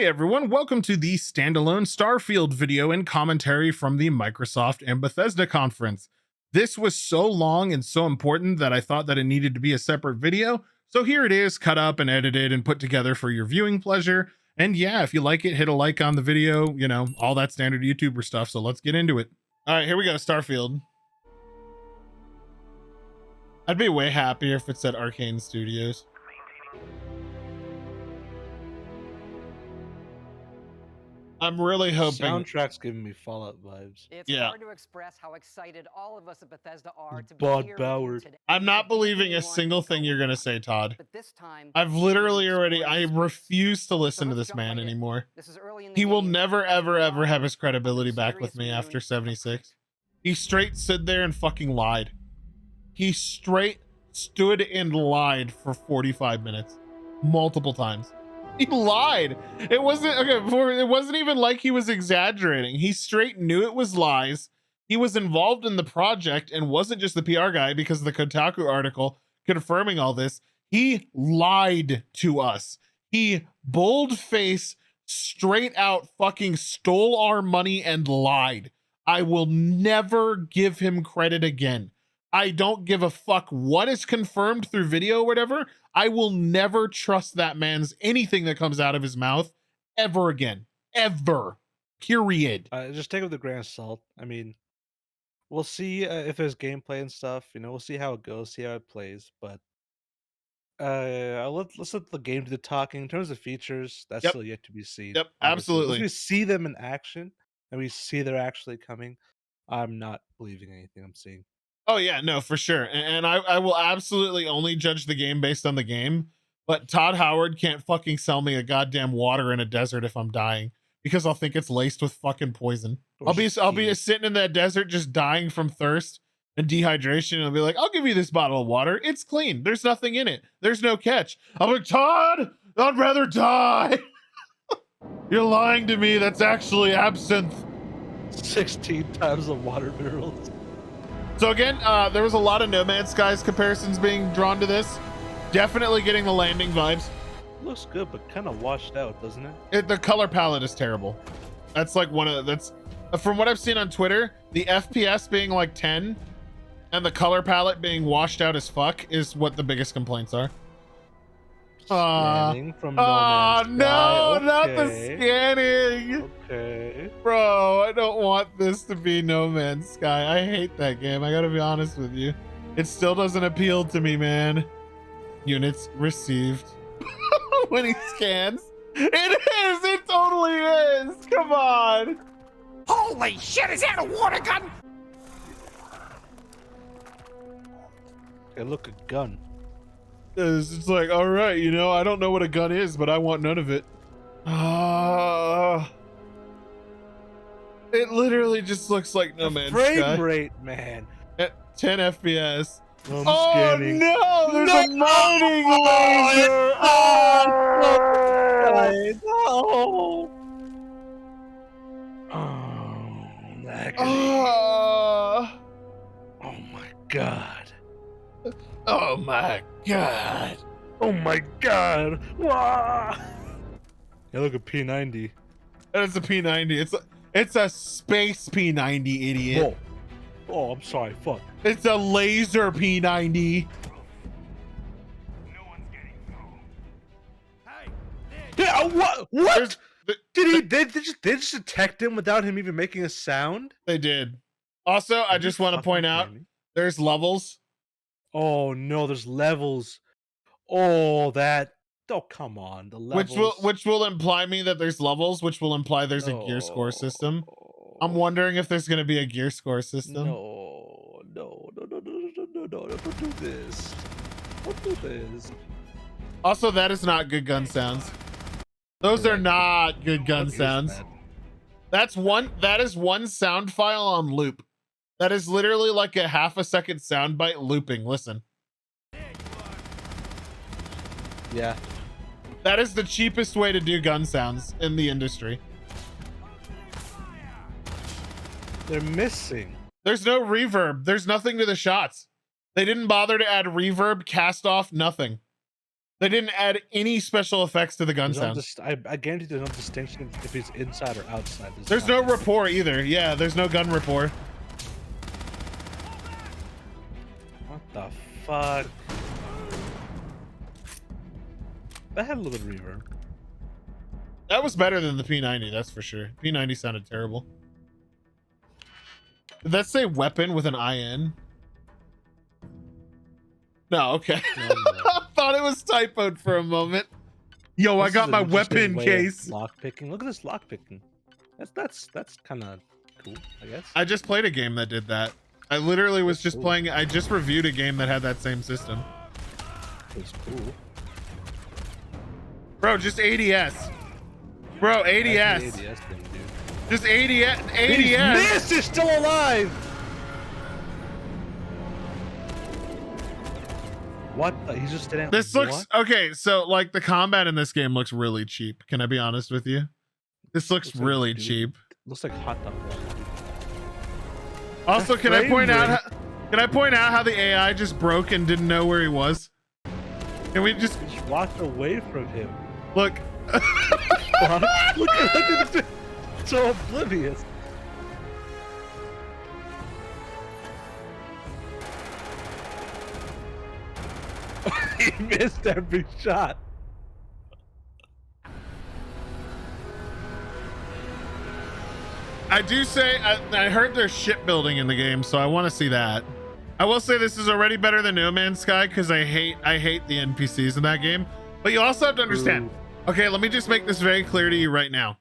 Hey everyone, welcome to the standalone Starfield video and commentary from the Microsoft and Bethesda conference. This was so long and so important that I thought that it needed to be a separate video, so here it is, cut up and edited and put together for your viewing pleasure. And yeah, if you like it, hit a like on the video, you know, all that standard YouTuber stuff, so let's get into it. All right, here we go, Starfield. I'd be way happier if it said Arcane Studios. I'm really hoping. Soundtrack's giving me Fallout vibes. It's hard to express how excited all of us at Bethesda are to be here Bauer. today. I'm not believing a single thing you're gonna say, Todd. But this time, I've literally already, I refuse to listen to this man anymore. He will never, ever, ever have his credibility back with me after 76. He straight stood there and fucking lied. He straight stood and lied for 45 minutes, multiple times. He lied. It wasn't okay before. It wasn't even like he was exaggerating. He straight knew it was lies. He was involved in the project and wasn't just the PR guy, because of the Kotaku article confirming all this. He lied to us. He bold-faced, straight out fucking stole our money and lied. I will never give him credit again. I don't give a fuck what is confirmed through video or whatever. I will never trust that man's anything that comes out of his mouth ever again. Ever. Period. Just take it with a grain of salt. I mean, we'll see if there's gameplay and stuff. You know, we'll see how it goes, see how it plays. But let's let the game do the talking. In terms of features, that's still yet to be seen. Yep, obviously. absolutely. Once we see them in action and we see they're actually coming, I'm not believing anything I'm seeing. Oh yeah, no, for sure. And I will absolutely only judge the game based on the game. But Todd Howard can't fucking sell me a goddamn water in a desert if I'm dying, because I'll think it's laced with fucking poison. I'll be sitting in that desert just dying from thirst and dehydration, and I'll be like, I'll give you this bottle of water. It's clean. There's nothing in it. There's no catch. I'm like, Todd, I'd rather die. You're lying to me. That's actually absinthe. 16 times the water minerals. So again, there was a lot of No Man's Skies comparisons being drawn to this. Definitely getting the landing vibes. Looks good, but kind of washed out, doesn't it? The color palette is terrible. That's like that's from what I've seen on Twitter, the FPS being like 10 and the color palette being washed out as fuck is what the biggest complaints are. Scanning from No Man's Sky. No, okay. not the scanning. Okay. Bro, I don't want this to be No Man's Sky. I hate that game. I gotta be honest with you. It still doesn't appeal to me, man. Units received. When he scans. It is! It totally is! Come on! Holy shit, is that a water gun? Hey, look, a gun. It's like, all right, you know, I don't know what a gun is, but I want none of it. It literally just looks like No Man's Sky. Frame rate, man. At 10 FPS. I'm oh scanning. no, there's a mining laser! Oh, no! Oh, agony. Oh my god. Oh my god. Oh my god. Wah! Hey, look at P90. It's a P90. It's a space P90, idiot. Whoa. Oh, I'm sorry. Fuck. It's a laser P90. No one's getting through. Hey, Yeah, what? Did they just detect him without him even making a sound? They did. Also, I just want to point out, there's levels. Oh no, there's levels. Oh, come on, the levels. Which will imply me that there's levels, which will imply there's a gear score system. I'm wondering if there's going to be a gear score system. No, don't do this. Don't do this. Also, that is not good gun sounds. Those are not good gun sounds. That is one sound file on loop. That is literally like a half-a-second soundbite looping. Listen. Yeah. That is the cheapest way to do gun sounds in the industry. They're missing. There's no reverb. There's nothing to the shots. They didn't bother to add reverb, cast off, nothing. They didn't add any special effects to the gun There's no sounds. I guarantee there's no distinction if he's inside or outside. There's no rapport either. Yeah, there's no gun rapport. What the fuck? That had a little bit of reverb. That was better than the P90, that's for sure. P90 sounded terrible. Did that say weapon with an IN? No, okay. No, no. I thought it was typoed for a moment. Yo, I This got is my an interesting weapon way of case. Lock picking. Look at this lock picking. That's kind of cool, I guess. I just played a game that did that. I literally was That's just cool. playing. I just reviewed a game that had that same system. It's cool. Bro, just ADS. Bro, That's the ADS. ADS thing, dude. Just ADS. He's ADS. missed! He's still alive! What? He's just standing. This looks okay. So, like, the combat in this game looks really cheap. Can I be honest with you? This looks Looks like really dude. cheap. Looks like hot dog. Also, That can I frame point out? rate. Can I point out how the AI just broke and didn't know where he was? Can we just Just walked away from him. look? Fuck. Look at it. So oblivious. He missed every shot. I do say I heard there's shipbuilding in the game, so I want to see that. I will say this is already better than No Man's Sky because I hate the NPCs in that game. But you also have to understand. Okay, let me just make this very clear to you right now.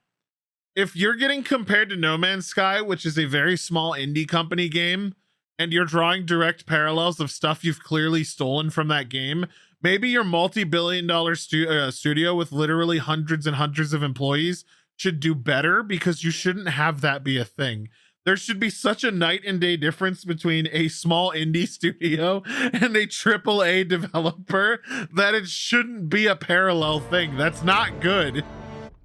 If you're getting compared to No Man's Sky, which is a very small indie company game, and you're drawing direct parallels of stuff you've clearly stolen from that game, maybe your multi-billion-dollar studio with literally hundreds and hundreds of employees should do better, because you shouldn't have that be a thing. There should be such a night and day difference between a small indie studio and a AAA developer that it shouldn't be a parallel thing. That's not good.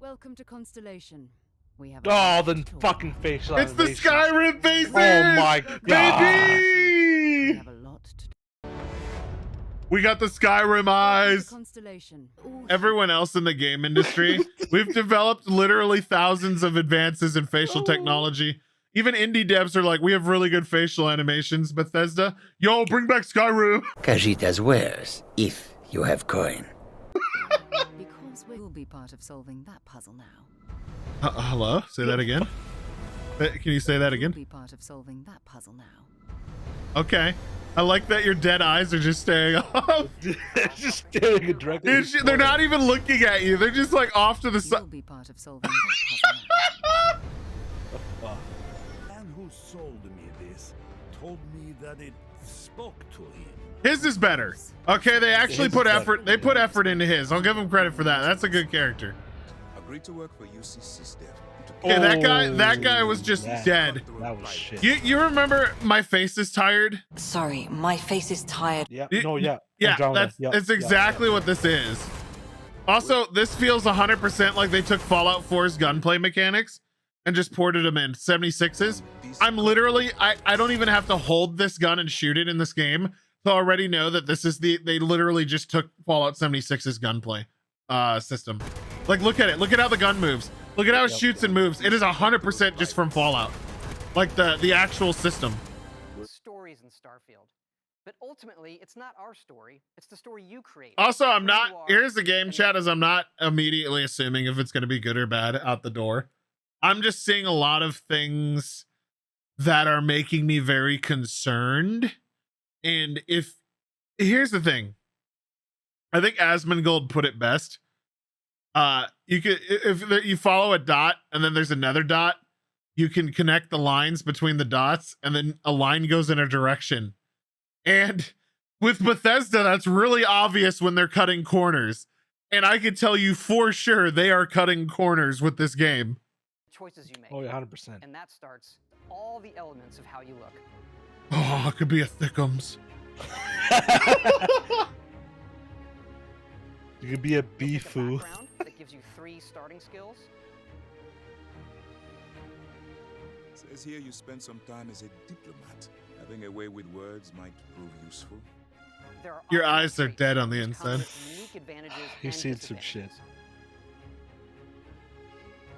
Welcome to Constellation. We have Oh, the fucking facial It's the animation. Skyrim faces! Oh my god. We Baby! have a lot to do. We got the Skyrim Welcome to eyes. Constellation. All Everyone else in the game industry, we've developed literally thousands of advances in facial technology. Even indie devs are like, we have really good facial animations. Bethesda, yo, bring back Skyrim. Kajita's wares, if you have coin. because we'll be part of solving that puzzle now. Hello? Say that again. Can you say that We'll again? be part of solving that puzzle now. Okay. I like that your dead eyes are just staring off. Just staring it directly. Dude, they're not even looking at you. They're just like off to the We'll side. be part of solving that puzzle now. The man who sold me this told me that it spoke to him. His is better. Okay, they actually His put is effort. better. They put effort into his. I'll give him credit for that. That's a good character. Agreed to work for UCC staff. Okay, that guy was just dead. That was shit. You remember My Face is Tired? Sorry, my face is tired. Yeah. You- No. Yeah. Yeah, Andromeda. that's Yep, it's yep, exactly what this is. Also, this feels 100% like they took Fallout 4's gunplay mechanics and just ported them in 76s. I'm literally I don't even have to hold this gun and shoot it in this game to already know that this is they literally just took Fallout 76's gunplay system. Like, look at it. Look at how the gun moves. Look at how it shoots and moves. It is 100% just from Fallout. Like the actual system. Stories in Starfield. But ultimately, it's not our story. It's the story you create. Also, I'm Who not you are, here's the game and- chat is I'm not immediately assuming if it's going to be good or bad out the door. I'm just seeing a lot of things that are making me very concerned. And here's the thing. I think Asmongold put it best. You could, if you follow a dot and then there's another dot, you can connect the lines between the dots and then a line goes in a direction. And with Bethesda, that's really obvious when they're cutting corners. And I can tell you for sure they are cutting corners with this game. choices you make. Oh yeah, 100%. And that starts all the elements of how you look. Oh, it could be a thickums. You could be a Pick a beefoo. background that gives you 3 starting skills. Says here you spent some time as a diplomat. Having a way with words might prove useful. there are Your optional eyes are traits dead on the which come inside. with unique advantages He's and seen some shit. disadvantages.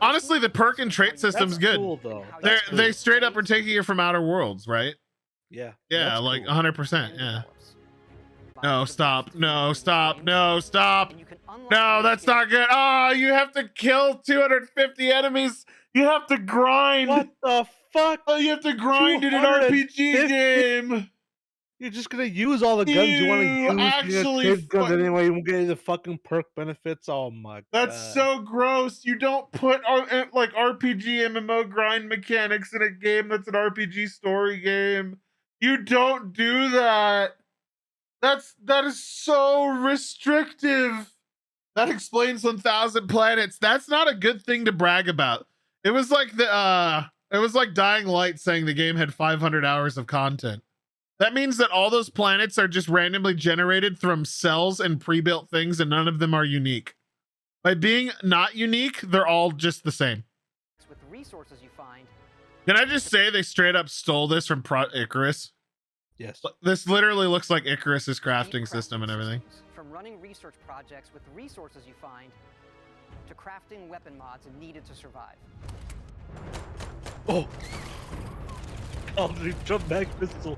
Honestly, the perk and trait system's That's good. cool though. They That's they cool. straight up are taking it from Outer Worlds, right? Yeah. Yeah, that's like cool. 100%. Yeah. develops. No, Bind stop. the No, previous stop. games, No, stop. and you can unlock No, new that's skills. not good. Oh, you have to kill 250 enemies. You have to grind. What the fuck? Oh, you have to grind in an RPG 250? game. You're just gonna use all the guns you want to You use. You're actually gonna take guns fuck- anyway. You won't get any of the fucking perk benefits. Oh my That's god. so gross. You don't put like RPG MMO grind mechanics in a game that's an RPG story game. You don't do that. That is so restrictive. That explains 1,000 planets. That's not a good thing to brag about. It was like Dying Light saying the game had 500 hours of content. That means that all those planets are just randomly generated from cells and pre-built things, and none of them are unique. By being not unique, they're all just the same. With resources you find, Can I just say they straight up stole this from Icarus? Yes. This literally looks like Icarus's deep crafting system and everything. systems, from running research projects with resources you find to crafting weapon mods needed to survive. Oh. Oh, the jump back pistol.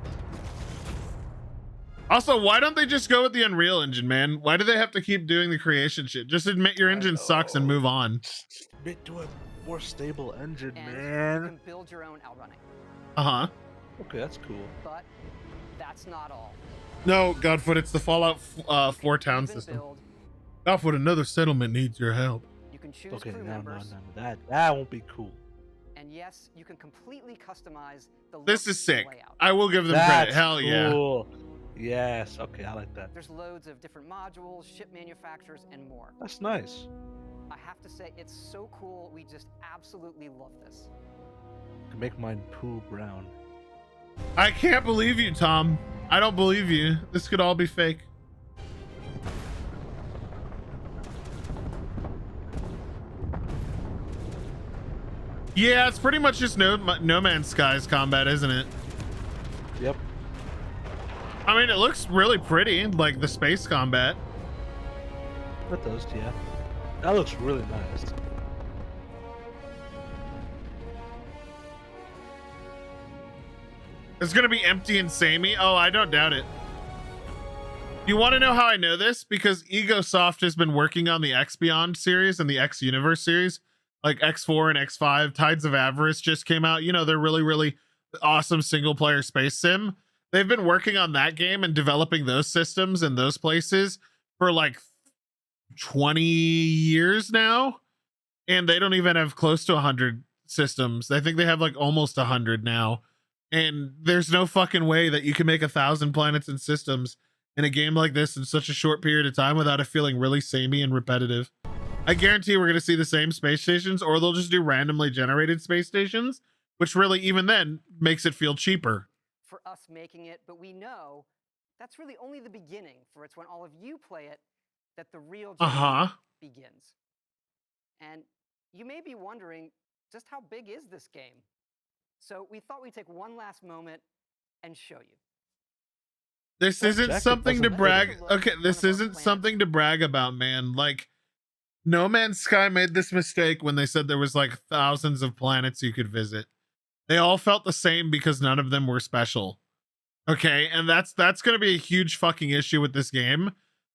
Also, why don't they just go with the Unreal Engine, man? Why do they have to keep doing the creation shit? Just admit your engine sucks and move on. Bit to a more stable engine, And you man. can build your own outrunning. Uh-huh. Okay, that's cool. But that's not all. No, Godfoot, it's the Fallout 4 town Even system. build, Godfoot, another settlement needs your help. you can choose Okay, crew no, members, that won't be cool. and yes, you can completely customize the This look is sick. and layout. I will give them credit. That's Hell yeah. cool. Yes. Okay, I like that. There's loads of different modules, ship manufacturers, and more. That's nice. I have to say, it's so cool. We just absolutely love this. I can make mine poo brown. I can't believe you, Tom. I don't believe you. This could all be fake. Yeah, it's pretty much just No Man's Sky's combat, isn't it? Yep. I mean, it looks really pretty, like the space combat. That does, yeah. That looks really nice. It's gonna be empty and samey. Oh, I don't doubt it. You want to know how I know this? Because EgoSoft has been working on the X Beyond series and the X Universe series, like X4 and X5. Tides of Avarice just came out. You know, they're really, really awesome single player space sim. They've been working on that game and developing those systems in those places for like 20 years now. And they don't even have close to 100 systems. I think they have like almost 100 now. And there's no fucking way that you can make 1,000 planets and systems in a game like this in such a short period of time without it feeling really samey and repetitive. I guarantee we're going to see the same space stations, or they'll just do randomly generated space stations, which really, even then, makes it feel cheaper. For us making it, but we know that's really only the beginning. For it's when all of you play it that the real journey begins. And you may be wondering, just how big is this game? So we thought we'd take one last moment and show you. This isn't something to brag. Okay, this isn't something to brag about, man. Like, No Man's Sky made this mistake when they said there was like thousands of planets you could visit. They all felt the same because none of them were special. Okay, and that's going to be a huge fucking issue with this game.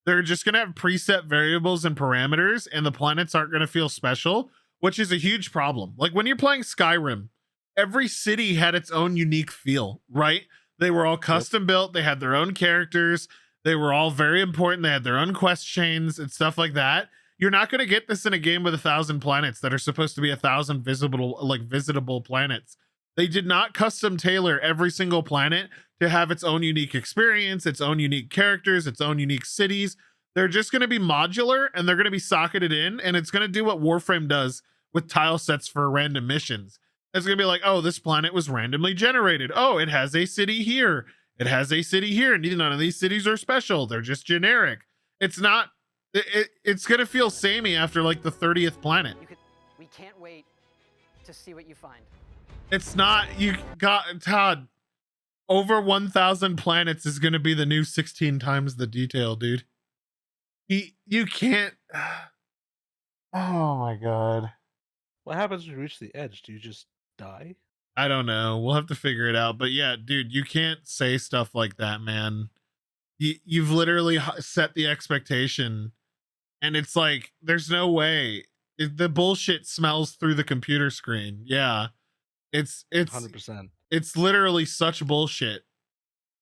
They're just going to have preset variables and parameters, and the planets aren't going to feel special, which is a huge problem. Like when you're playing Skyrim, every city had its own unique feel, right? They were all custom built. They had their own characters. They were all very important. They had their own quest chains and stuff like that. You're not going to get this in a game with 1,000 planets that are supposed to be 1,000 visitable planets. They did not custom tailor every single planet to have its own unique experience, its own unique characters, its own unique cities. They're just going to be modular, and they're going to be socketed in, and it's going to do what Warframe does with tile sets for random missions. It's going to be like, oh, this planet was randomly generated. Oh, it has a city here. It has a city here. And none of these cities are special. They're just generic. It's not, it's going to feel samey after like the 30th planet. We can't wait to see what you find. It's not, you got, Todd, over 1,000 planets is going to be the new 16 times the detail, dude. You can't. Oh my god. What happens when you reach the edge? Do you just die? I don't know. We'll have to figure it out. But yeah, dude, you can't say stuff like that, man. You've literally set the expectation, and it's like there's no way. The bullshit smells through the computer screen. Yeah, it's 100%. it's literally such bullshit.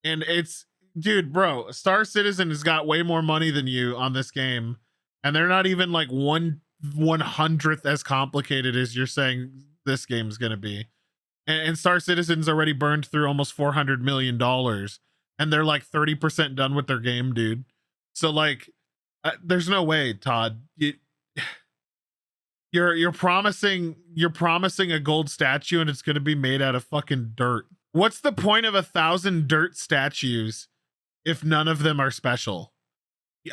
And it's, dude, bro, Star Citizen has got way more money than you on this game, and they're not even like 1/100th as complicated as you're saying this game is going to be. And Star Citizen's already burned through almost $400 million, and they're like 30% done with their game, dude. So like, there's no way, Todd. You're promising a gold statue, and it's going to be made out of fucking dirt. What's the point of 1,000 dirt statues if none of them are special?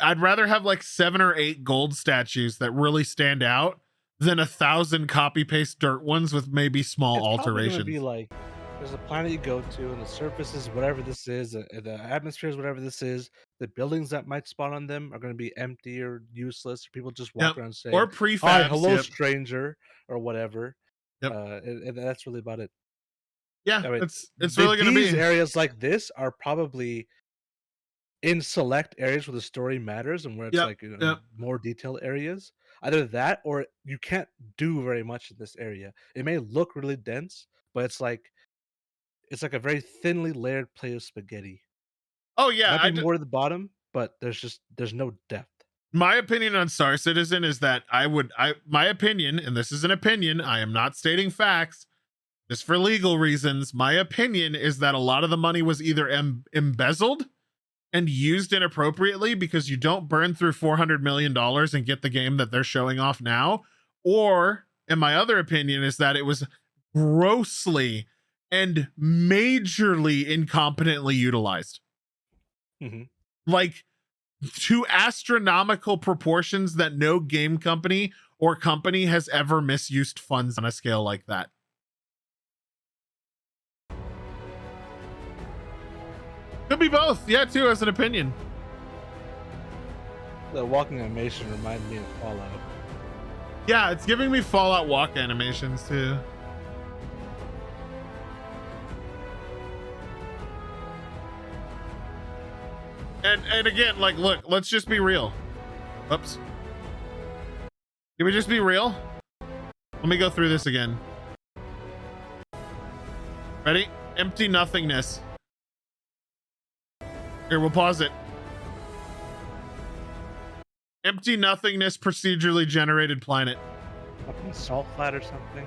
I'd rather have like 7 or 8 gold statues that really stand out than 1,000 copy paste dirt ones with maybe small It's probably alterations. gonna be like, there's a planet you go to, and the surface is whatever this is, the atmosphere is whatever this is. The buildings that might spawn on them are going to be empty or useless, or people just walk around saying, or "Hi, prefabs. hello, Yep. stranger," or whatever. Yep. And that's really about it. Yeah, I mean, it's really going to be these areas like this are probably in select areas where the story matters and where it's like more detailed areas. Either that, or you can't do very much in this area. It may look really dense, but it's like a very thinly layered plate of spaghetti. Oh yeah, Might be more at the bottom, but there's no depth. My opinion on Star Citizen is that my opinion, and this is an opinion, I am not stating facts, just for legal reasons. My opinion is that a lot of the money was either embezzled and used inappropriately, because you don't burn through $400 million and get the game that they're showing off now. Or, and my other opinion is that it was grossly and majorly incompetently utilized. Mm-hmm. Like, to astronomical proportions that no game company or company has ever misused funds on a scale like that. Could be both. Yeah, too, as an opinion. The walking animation reminded me of Fallout. Yeah, it's giving me Fallout walk animations too. And again, like, look, let's just be real. Oops. Can we just be real? Let me go through this again. Ready? Empty nothingness. Here, we'll pause it. Empty nothingness, procedurally generated planet. Fucking salt flat or something.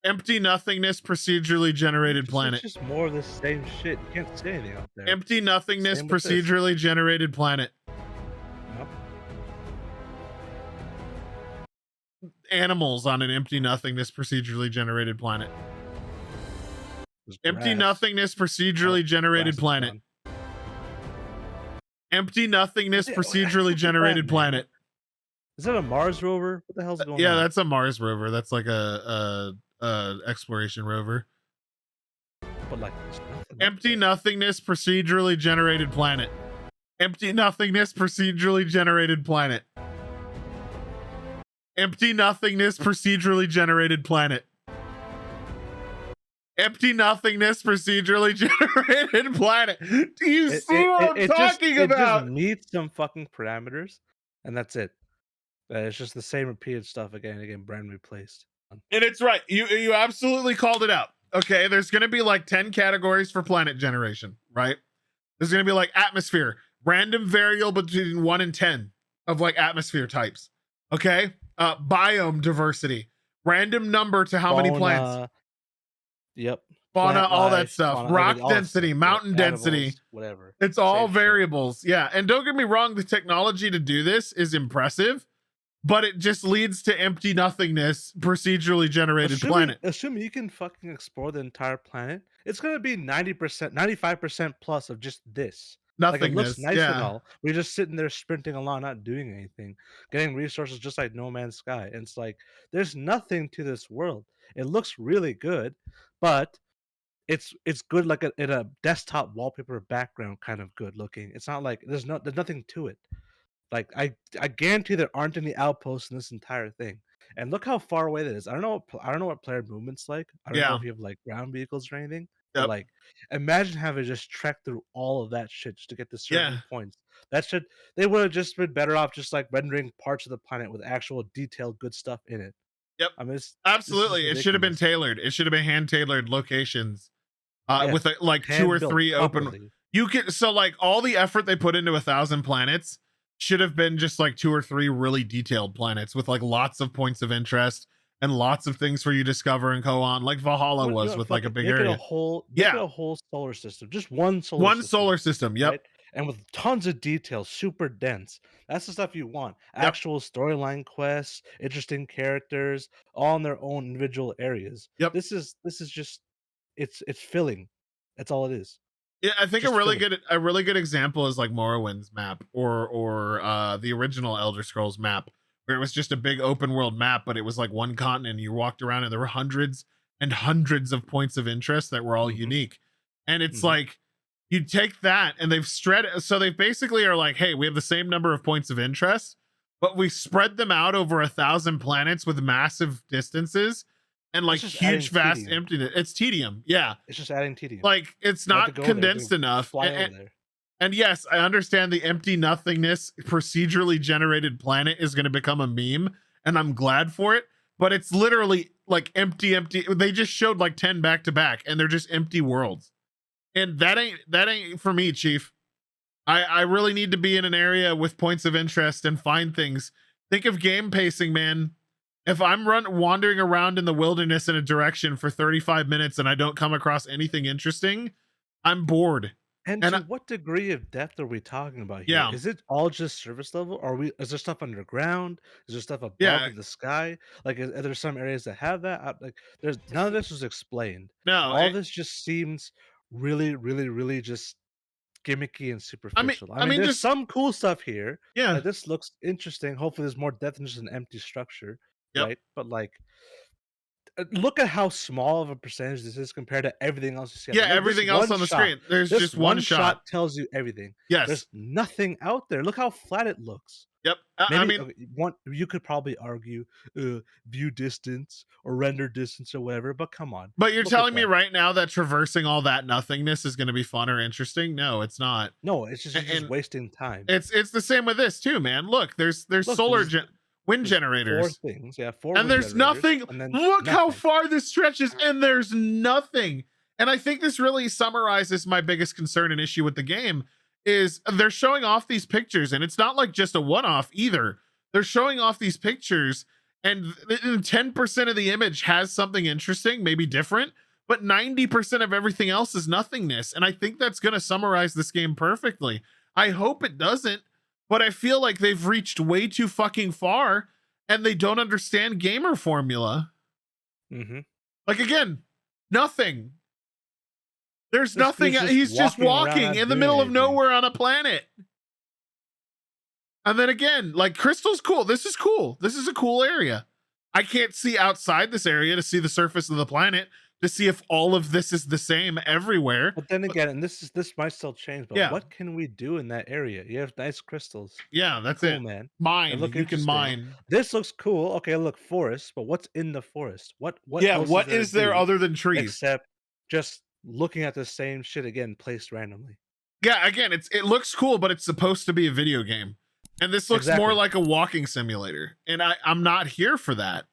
Empty nothingness, procedurally generated planet. It's just more of the same shit. You can't say anything out there. Empty nothingness, Same with this. procedurally generated planet. Yep. Animals on an empty nothingness, procedurally generated planet. There's Empty grass. nothingness, procedurally generated Grass is planet. gone. Empty nothingness, Yeah, procedurally what's generated that, man? planet. Is that a Mars rover? What the hell's going on? Yeah, that's a Mars rover. That's like a exploration rover. But like, there's nothing up Empty there. nothingness, procedurally generated planet. Empty nothingness, procedurally generated planet. Empty nothingness, procedurally generated planet. Empty nothingness, procedurally generated planet. Do you see what I'm talking about? It just meets some fucking parameters, and that's it. It's just the same repeated stuff again and again, brand replaced. And it's right. You absolutely called it out. Okay, there's going to be like 10 categories for planet generation, right? There's going to be like atmosphere, random variable between 1 and 10 of like atmosphere types. Okay? Biome diversity, random number to how many plants. Yep. Fauna, Plant all that life, stuff. fauna, Rock everything, all that density, stuff. mountain Yeah, density. animals, whatever. It's all Same shit. variables. Yeah. And don't get me wrong, the technology to do this is impressive, but it just leads to empty nothingness, procedurally generated planet. Assuming you can fucking explore the entire planet, it's gonna be 90%, 95% plus of just this. Like, it Nothingness. looks nice yeah. and all. We're just sitting there sprinting along, not doing anything, getting resources just like No Man's Sky. And it's like there's nothing to this world. It looks really good, but it's good like in a desktop wallpaper background kind of good looking. It's not like there's nothing to it. Like I guarantee there aren't any outposts in this entire thing. And look how far away that is. I don't know what player movement's like. I don't know Yeah. if you have like ground vehicles or anything. But Yep. like, imagine having to just trek through all of that shit just to get to certain Yeah. points. That should they would have just been better off just like rendering parts of the planet with actual detailed good stuff in it. Yep. I mean, this is Absolutely. It should have been ridiculous. tailored. It should have been hand tailored locations. Yeah, With like 2 or hand-built 3 open. properly. You could so like all the effort they put into 1,000 planets should have been just like 2 or 3 really detailed planets with like lots of points of interest and lots of things for you to discover and go on, like Valhalla You was know, with like a fuck it, big make it area. make Yeah. it a whole solar system, just one solar One system, solar system. Yep. right? And with tons of detail, super dense. That's the stuff you want. Yep. Actual storyline quests, interesting characters, all in their own individual areas. Yep. This is just it's filling. That's all it is. Yeah, I think Just a really good example is like Morrowind's map or the original Elder Scrolls map, where it was just a big open world map, but it was like one continent. And you walked around and there were hundreds and hundreds of points of interest that were all unique. And it's like you take that and they've so they basically are like, hey, we have the same number of points of interest, but we spread them out over 1,000 planets with massive distances and like just huge adding vast tedium. emptiness. It's tedium. Yeah. It's just adding tedium. Like it's You have to not go there, condensed you enough. fly over there. And yes, I understand the empty nothingness procedurally generated planet is going to become a meme, and I'm glad for it. But it's literally like empty. They just showed like 10 back to back, and they're just empty worlds. And that ain't for me, Chief. I really need to be in an area with points of interest and find things. Think of game pacing, man. If I'm wandering around in the wilderness in a direction for 35 minutes and I don't come across anything interesting, I'm bored. And to what degree of depth are we talking about here? Yeah. Is it all just surface level? Or is there stuff underground? Is there stuff above Yeah. in the sky? Like, are there some areas that have that? Like, there's none of this was explained. No, all this just seems really, really, really just gimmicky and superficial. I mean, there's just some cool stuff here. Yeah. Like, this looks interesting. Hopefully, there's more depth than just an empty structure, right? But like, look at how small of a percentage this is compared to everything else you see. Yeah, everything else on the screen. There's this just one shot tells you everything. Yes. There's nothing out there. Look how flat it looks. Yep. Maybe, I mean, okay, you could probably argue view distance or render distance or whatever, but come on. But you're telling me right now that traversing all that nothingness is going to be fun or interesting? No, it's not. No, it's just wasting time. It's the same with this too, man. Look, there's solar wind generators. 4 things, yeah, 4 and there's nothing. Look how far this stretches, and there's nothing. And I think this really summarizes my biggest concern and issue with the game is they're showing off these pictures, and it's not like just a one-off either. They're showing off these pictures, and 10% of the image has something interesting, maybe different, but 90% of everything else is nothingness. And I think that's going to summarize this game perfectly. I hope it doesn't. But I feel like they've reached way too fucking far and they don't understand gamer formula. Like, again, nothing. There's nothing. He's just walking in the middle of nowhere on a planet. And then again, like, Crystal's cool. This is cool. This is a cool area. I can't see outside this area to see the surface of the planet, to see if all of this is the same everywhere. But then again, and this might still change, but what can we do in that area? You have nice crystals. Yeah, that's cool, it, man. Mine. You can mine. This looks cool. Okay, look, forest, but what's in the forest? What what is there other than trees? Except just looking at the same shit again, placed randomly. Yeah, again, it looks cool, but it's supposed to be a video game. And this looks more like a walking simulator. And I'm not here for that.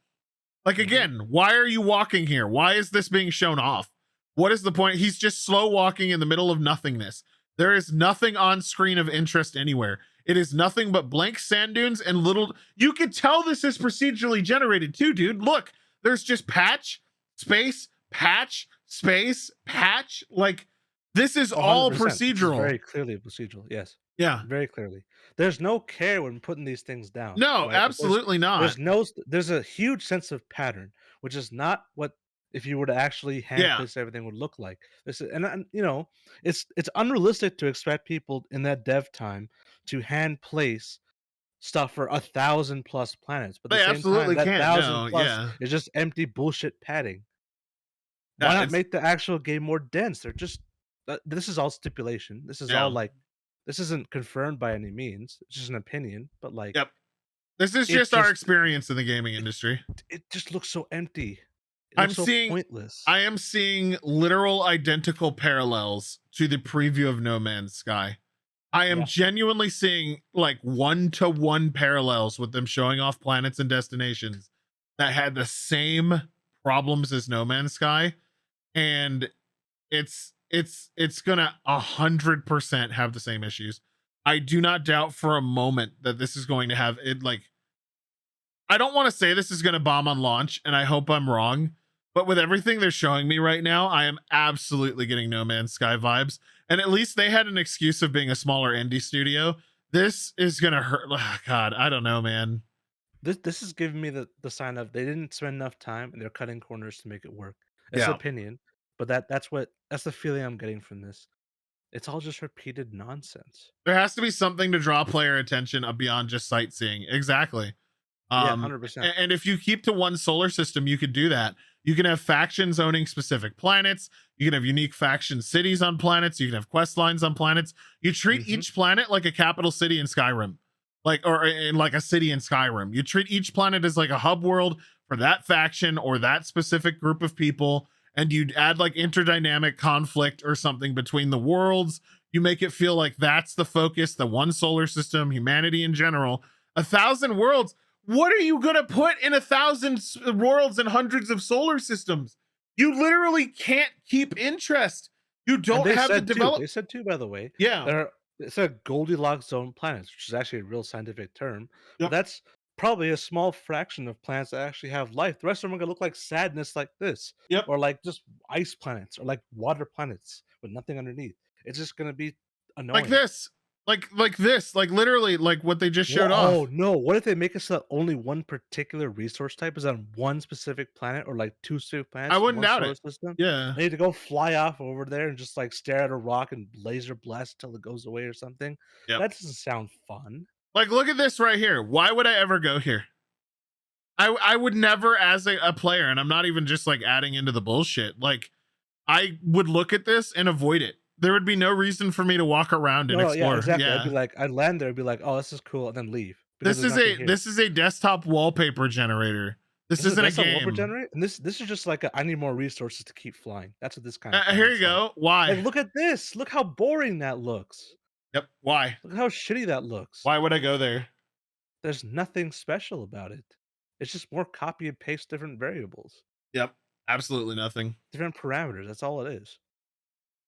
Like, again, why are you walking here? Why is this being shown off? What is the point? He's just slow walking in the middle of nothingness. There is nothing on screen of interest anywhere. It is nothing but blank sand dunes and little... You could tell this is procedurally generated too, dude. Look, there's just patch, space, patch, space, patch. Like, this is all procedural. Very clearly procedural, yes. Yeah. Very clearly. There's no care when putting these things down. No, right? Absolutely not. There's a huge sense of pattern, which is not what if you were to actually hand place everything would look like. This is, and you know, it's unrealistic to expect people in that dev time to hand place stuff for 1,000+ planets. But they absolutely can't. 1,000+ is just empty bullshit padding. Why not make the actual game more dense? They're just this is all stipulation. This is all like this isn't confirmed by any means. It's just an opinion, but like this is just our experience in the gaming industry. It just looks so empty. I'm seeing pointless. I am seeing literal identical parallels to the preview of No Man's Sky. I am genuinely seeing like 1-to-1 parallels with them showing off planets and destinations that had the same problems as No Man's Sky, and it's gonna 100% have the same issues. I do not doubt for a moment that this is going to have it. Like, I don't want to say this is going to bomb on launch, and I hope I'm wrong, but with everything they're showing me right now, I am absolutely getting No Man's Sky vibes. And at least they had an excuse of being a smaller indie studio. This is gonna hurt. Oh, God, I don't know, man. This is giving me the sign of they didn't spend enough time and they're cutting corners to make it work. It's an opinion, but that's the feeling I'm getting from this. It's all just repeated nonsense. There has to be something to draw player attention beyond just sightseeing. Exactly. 100%. And if you keep to one solar system, you could do that. You can have factions owning specific planets. You can have unique faction cities on planets. You can have quest lines on planets. You treat each planet like a capital city in Skyrim, or in like a city in Skyrim. You treat each planet as like a hub world for that faction or that specific group of people. And you'd add like interdynamic conflict or something between the worlds. You make it feel like that's the focus, the one solar system, humanity in general. 1,000 worlds. What are you going to put in 1,000 worlds and hundreds of solar systems? You literally can't keep interest. You don't have the development. They said too, by the way. Yeah. It's a Goldilocks zone planets, which is actually a real scientific term. But that's probably a small fraction of planets that actually have life. The rest of them are going to look like sadness like this. Or like just ice planets or like water planets with nothing underneath. It's just going to be annoying. Like this. Like this, like literally like what they just showed off. Oh no, what if they make it so that only one particular resource type is on one specific planet or like two specific planets? I wouldn't doubt it. System? Yeah. They need to go fly off over there and just like stare at a rock and laser blast till it goes away or something. That doesn't sound fun. Like, look at this right here. Why would I ever go here? I would never, as a player, and I'm not even just like adding into the bullshit. Like, I would look at this and avoid it. There would be no reason for me to walk around and explore. Yeah, exactly. I'd be like, I'd land there and be like, oh, this is cool, and then leave. This is a desktop wallpaper generator. This isn't a game. Wallpaper generator? And this is just like I need more resources to keep flying. That's what this kind of here you go. Why? Like, look at this. Look how boring that looks. Yep. Why? Look how shitty that looks. Why would I go there? There's nothing special about it. It's just more copy and paste different variables. Yep. Absolutely nothing. Different parameters. That's all it is.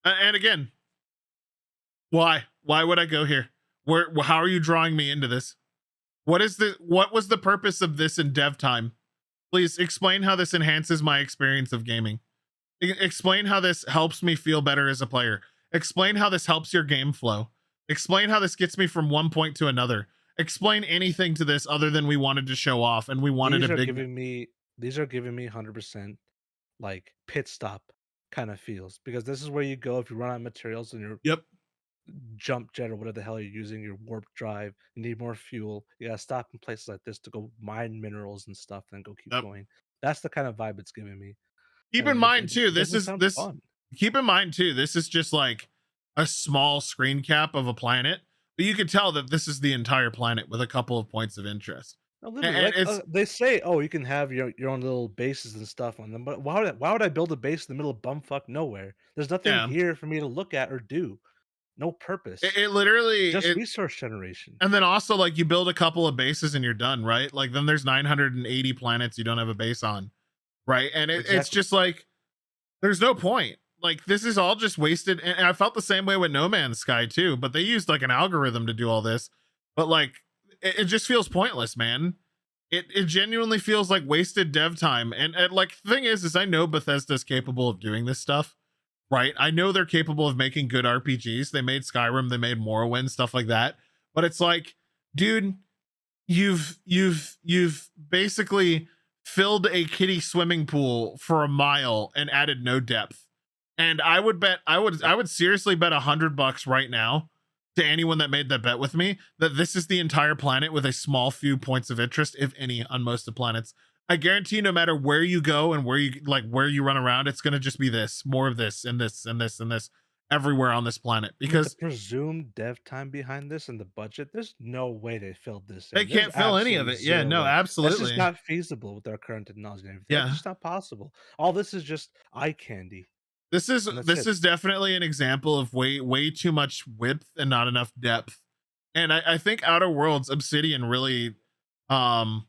And again, why would I go here? How are you drawing me into this? What was the purpose of this in dev time? Please explain how this enhances my experience of gaming. Explain how this helps me feel better as a player. Explain how this helps your game flow. Explain how this gets me from one point to another. Explain anything to this other than we wanted to show off and we wanted These are giving me 100% like pit stop kind of feels, because this is where you go if you run out of materials and your jump jet or whatever the hell you're using, your warp drive, you need more fuel. You gotta stop in places like this to go mine minerals and stuff and go keep going. That's the kind of vibe it's giving me. Keep in mind too, this is just like a small screen cap of a planet, but you could tell that this is the entire planet with a couple of points of interest. No, literally, they say, oh, you can have your own little bases and stuff on them, but why would I build a base in the middle of bumfuck nowhere? There's nothing here for me to look at or do. No purpose. It literally just resource generation. And then also like you build a couple of bases and you're done, right? Like then there's 980 planets you don't have a base on, right? And it's just like there's no point. Like this is all just wasted. And I felt the same way with No Man's Sky too, but they used like an algorithm to do all this. But like it just feels pointless, man. It genuinely feels like wasted dev time. And like the thing is I know Bethesda's capable of doing this stuff, right? I know they're capable of making good RPGs. They made Skyrim, they made Morrowind, stuff like that. But it's like, dude, you've basically filled a kiddie swimming pool for a mile and added no depth. And I would seriously bet $100 right now to anyone that made that bet with me that this is the entire planet with a small few points of interest, if any, on most of the planets. I guarantee no matter where you go and where you run around, it's gonna just be this, more of this and this and this and this everywhere on this planet, because the presumed dev time behind this and the budget, there's no way they filled this they in. There's can't fill any of absolutely it. Yeah, zero no, way. That's absolutely. just not feasible with our current technology and everything. Yeah. That's just not possible. All this is just eye candy. This is And that's it. is definitely an example of way too much width and not enough depth. And I think Outer Worlds Obsidian really Outer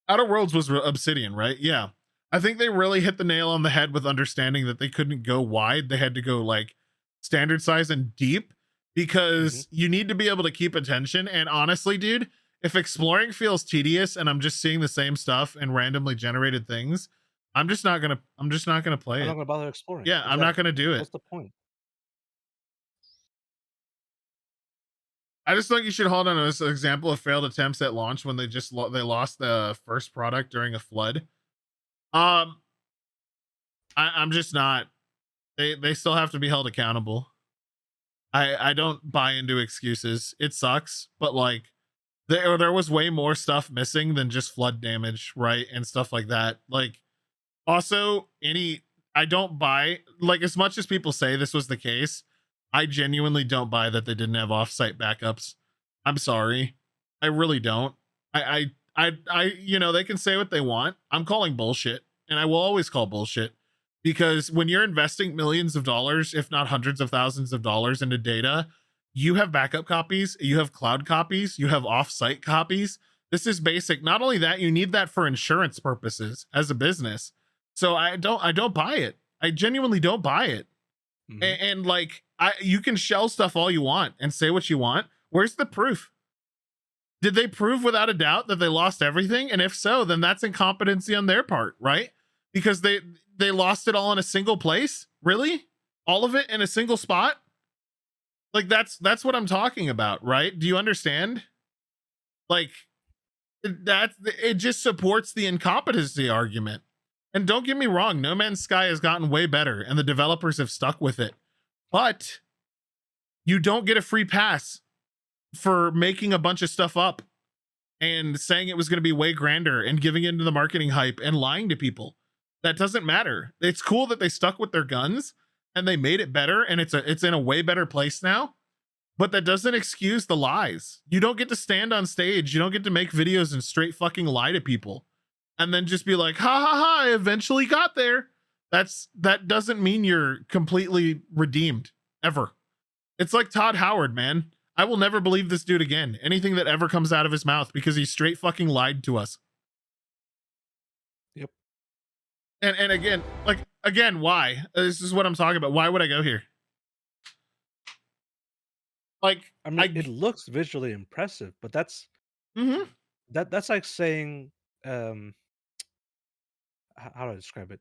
Worlds was Obsidian, right? Yeah. I think they really hit the nail on the head with understanding that they couldn't go wide. They had to go like standard size and deep, because you need to be able to keep attention. And honestly, dude, if exploring feels tedious and I'm just seeing the same stuff and randomly generated things, I'm just not gonna play I'm it. not gonna bother exploring. Yeah, I'm not gonna do it. What's the point? I just think you should hold on to this example of failed attempts at launch when they lost the first product during a flood. I'm just not. They still have to be held accountable. I don't buy into excuses. It sucks, but like there was way more stuff missing than just flood damage, right? And stuff like that. Like also I don't buy, like, as much as people say this was the case, I genuinely don't buy that they didn't have offsite backups. I'm sorry. I really don't. I you know, they can say what they want. I'm calling bullshit, and I will always call bullshit, because when you're investing millions of dollars, if not hundreds of thousands of dollars into data, you have backup copies, you have cloud copies, you have offsite copies. This is basic. Not only that, you need that for insurance purposes as a business. So I don't buy it. I genuinely don't buy it. And like, you can shell stuff all you want and say what you want. Where's the proof? Did they prove without a doubt that they lost everything? And if so, then that's incompetency on their part, right? Because they lost it all in a single place. Really? All of it in a single spot? Like that's what I'm talking about, right? Do you understand? Like it just supports the incompetency argument. And don't get me wrong, No Man's Sky has gotten way better and the developers have stuck with it. But you don't get a free pass for making a bunch of stuff up and saying it was going to be way grander and giving into the marketing hype and lying to people. That doesn't matter. It's cool that they stuck with their guns and they made it better, and it's in a way better place now. But that doesn't excuse the lies. You don't get to stand on stage. You don't get to make videos and straight fucking lie to people and then just be like, ha ha ha, I eventually got there. That doesn't mean you're completely redeemed ever. It's like Todd Howard, man. I will never believe this dude again. Anything that ever comes out of his mouth, because he straight fucking lied to us. Yep. And again, why? This is what I'm talking about. Why would I go here? Like, I mean, it looks visually impressive, but that's that's like saying, how do I describe it?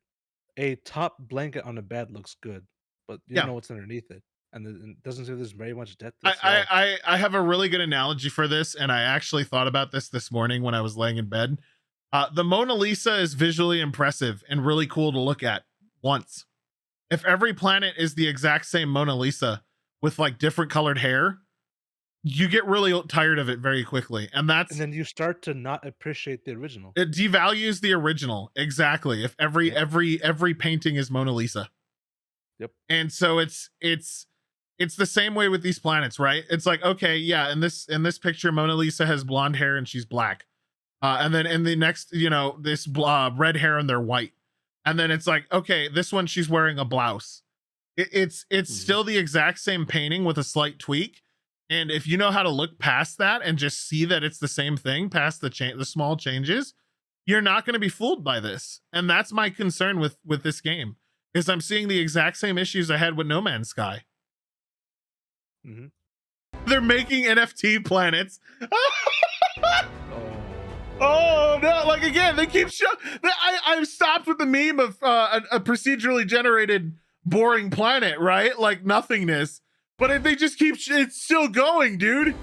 A top blanket on a bed looks good, but you don't know what's underneath it, and it doesn't seem there's very much depth. I have a really good analogy for this, and I actually thought about this morning when I was laying in bed. The Mona Lisa is visually impressive and really cool to look at once. If every planet is the exact same Mona Lisa with like different colored hair, you get really tired of it very quickly. And then you start to not appreciate the original. It devalues the original. Exactly. If every painting is Mona Lisa. Yep. And so it's the same way with these planets, right? It's like, okay, yeah, in this picture, Mona Lisa has blonde hair and she's black. And then in the next, this red hair and they're white. And then it's like, okay, this one, she's wearing a blouse. It's still the exact same painting with a slight tweak. And if you know how to look past that and just see that it's the same thing past the small changes, you're not going to be fooled by this. And that's my concern with this game, is I'm seeing the exact same issues I had with No Man's Sky. They're making NFT planets. Oh no! Like again, they keep showing. I've stopped with the meme of a procedurally generated boring planet, right? Like nothingness. But if they just keep, it's still going, dude.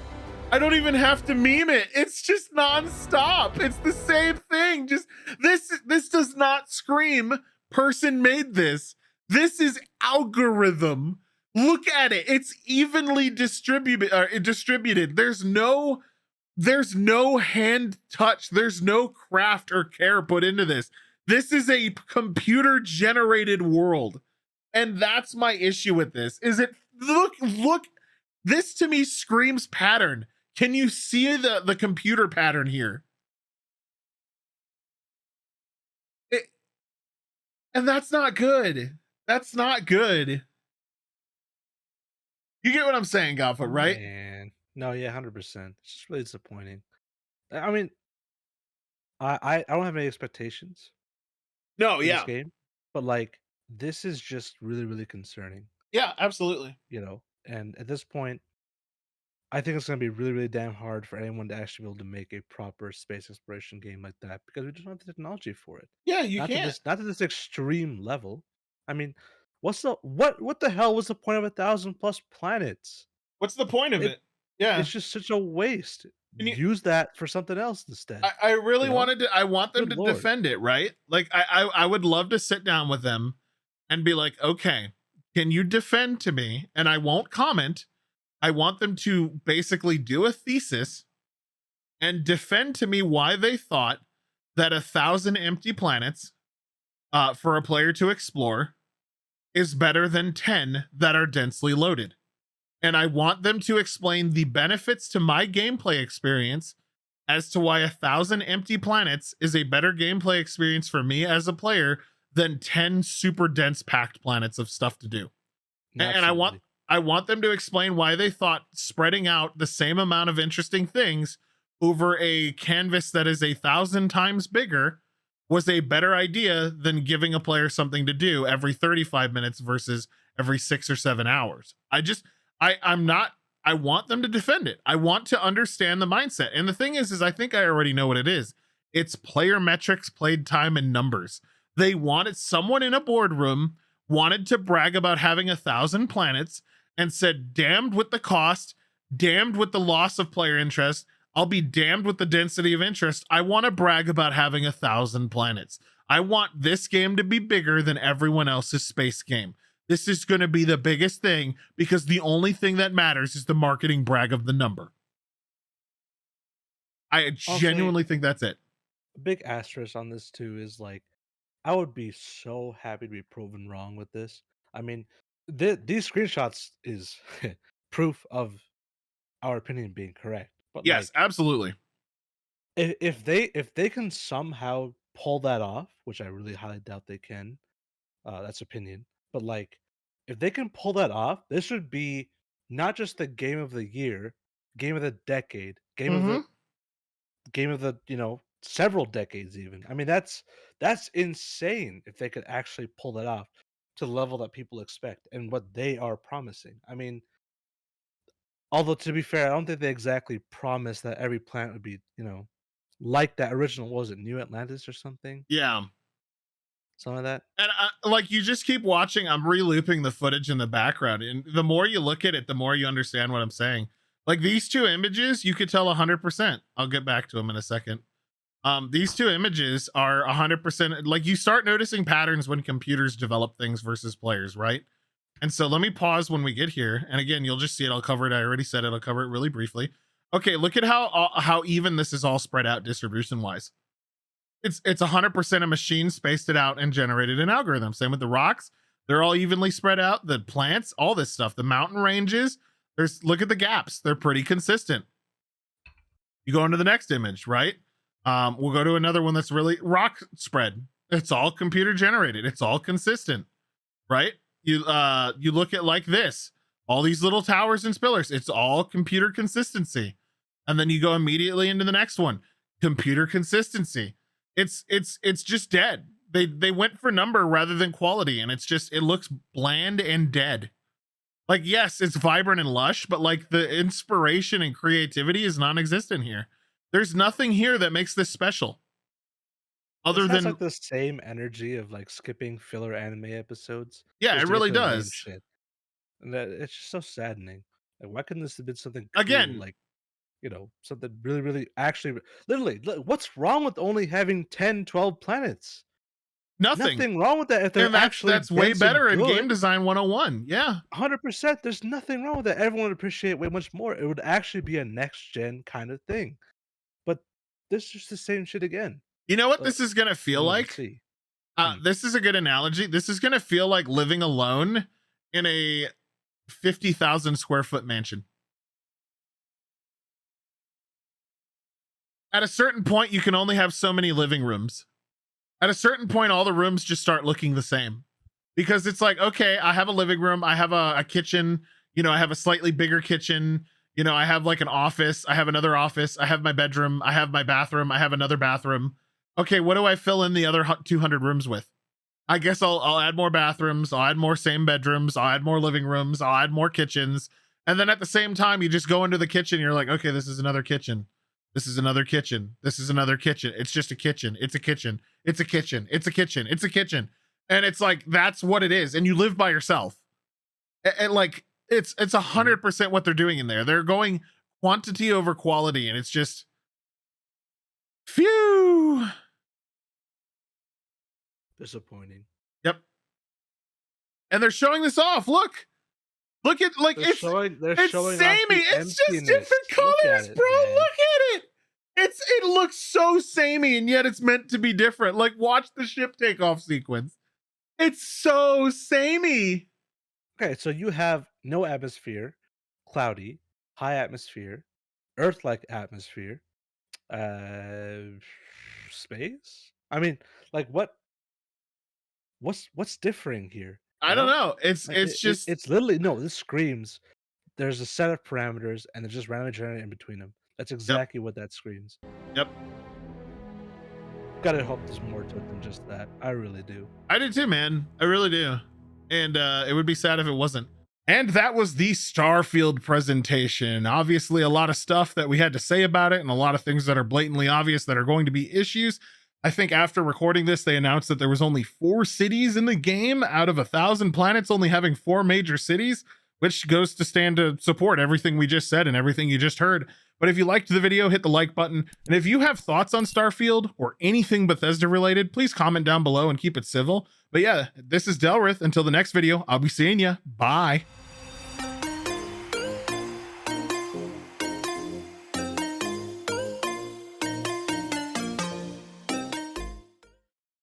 I don't even have to meme it. It's just nonstop. It's the same thing. Just this does not scream person made this. This is algorithm. Look at it. It's evenly distributed. There's no There's no hand touch. There's no craft or care put into this. This is a computer generated world. And that's my issue with this. Is it look, this to me screams pattern. Can you see the computer pattern here? And that's not good. That's not good. You get what I'm saying, Godfoot, right? Man. No, yeah, 100%. It's just really disappointing. I mean, I don't have any expectations No, for this yeah. game, but like this is just really, really concerning. Yeah, absolutely. You know, and at this point, I think it's gonna be really, really damn hard for anyone to actually be able to make a proper space exploration game like that because we just don't have the technology for it. Yeah, you Not can't. not to this extreme level. I mean, what the hell was the point of 1,000+ planets? What's the point of it? Yeah. It's just such a waste. And Use that for something else instead. I really you know? I want them Good to Lord. defend it, right? Like I would love to sit down with them and be like, okay, can you defend to me? And I won't comment. I want them to basically do a thesis and defend to me why they thought that 1,000 empty planets for a player to explore is better than 10 that are densely loaded. And I want them to explain the benefits to my gameplay experience as to why 1,000 empty planets is a better gameplay experience for me as a player than 10 super dense packed planets of stuff to do. And I want them to explain why they thought spreading out the same amount of interesting things over a canvas that is 1,000 times bigger was a better idea than giving a player something to do every 35 minutes versus every 6 or 7 hours. I want them to defend it. I want to understand the mindset. And the thing is I think I already know what it is. It's player metrics, played time, and numbers. They wanted someone in a boardroom wanted to brag about having 1,000 planets and said, damned with the cost, damned with the loss of player interest. I'll be damned with the density of interest. I want to brag about having 1,000 planets. I want this game to be bigger than everyone else's space game. This is going to be the biggest thing because the only thing that matters is the marketing brag of the number. I genuinely think that's it. A big asterisk on this too is like, I would be so happy to be proven wrong with this. I mean, these screenshots is proof of our opinion being correct. But yes, like, absolutely. If they can somehow pull that off, which I really highly doubt they can, that's opinion. But like, if they can pull that off, this would be not just the game of the year, game of the decade, game of the several decades even. I mean, that's insane if they could actually pull that off to the level that people expect and what they are promising. I mean, although to be fair, I don't think they exactly promised that every planet would be, like that original, what was it, New Atlantis or something? Yeah. Something like that. And like you just keep watching, I'm re-looping the footage in the background. And the more you look at it, the more you understand what I'm saying. Like these two images, you could tell 100%. I'll get back to them in a second. These two images are 100%. Like you start noticing patterns when computers develop things versus players, right? And so let me pause when we get here. And again, you'll just see it. I'll cover it. I already said it. I'll cover it really briefly. Okay, look at how even this is all spread out distribution wise. It's 100% a machine spaced it out and generated an algorithm. Same with the rocks. They're all evenly spread out. The plants, all this stuff, the mountain ranges, look at the gaps. They're pretty consistent. You go into the next image, right? We'll go to another one that's really rock spread. It's all computer generated. It's all consistent, right? You look at like this, all these little towers and spillers. It's all computer consistency. And then you go immediately into the next one, computer consistency. It's just dead. They went for number rather than quality, and it looks bland and dead. Like, yes, it's vibrant and lush, but like the inspiration and creativity is non-existent here. There's nothing here that makes this special. Other than like the same energy of like skipping filler anime episodes. Yeah, it really does. Shit. And it's just so saddening. Like, why couldn't this have been something cool, again, like, something really, really actually literally, what's wrong with only having 10, 12 planets? Nothing wrong with that if they're and that's actually way dense and better in good. game design 101. Yeah, 100%. There's nothing wrong with that. Everyone would appreciate way much more. It would actually be a next gen kind of thing. But this is just the same shit again. you know what But this is gonna feel we'll like? see. This is a good analogy. This is gonna feel like living alone in a 50,000 square foot mansion. At a certain point, you can only have so many living rooms. At a certain point, all the rooms just start looking the same because it's like, okay, I have a living room, I have a kitchen, you know, I have a slightly bigger kitchen, you know, I have like an office, I have another office, I have my bedroom, I have my bathroom, I have another bathroom. Okay, what do I fill in the other 200 rooms with? I guess I'll add more bathrooms, I'll add more same bedrooms, I'll add more living rooms, I'll add more kitchens. And then at the same time, you just go into the kitchen, you're like, okay, this is another kitchen. This is another kitchen. This is another kitchen. It's just a kitchen. It's a kitchen. It's a kitchen. It's a kitchen. It's a kitchen. And it's like, that's what it is. And you live by yourself. And like, it's 100% what they're doing in there. They're going quantity over quality. And it's just, phew. Disappointing. Yep. And they're showing this off. Look at like They're it's showing it's off samey. the It's just emptiness. different Look at colors, it, bro. man. Look at it. It looks so samey, and yet it's meant to be different. Like, watch the ship takeoff sequence. It's so samey. Okay, so you have no atmosphere, cloudy, high atmosphere, Earth-like atmosphere, space. I mean, like what's differing here? I don't know. It's Like, just it's literally no. This screams. There's a set of parameters, and they're just randomly generated in between them. That's exactly what that screams. Yep. Gotta hope there's more to it than just that. I really do. I do too, man. I really do. And it would be sad if it wasn't. And that was the Starfield presentation. Obviously, a lot of stuff that we had to say about it and a lot of things that are blatantly obvious that are going to be issues. I think after recording this, they announced that there was only 4 cities in the game out of 1,000 planets, only having 4 major cities, which goes to stand to support everything we just said and everything you just heard. But if you liked the video, hit the like button. And if you have thoughts on Starfield or anything Bethesda related, please comment down below and keep it civil. But yeah, this is Delrith. Until the next video, I'll be seeing ya. Bye.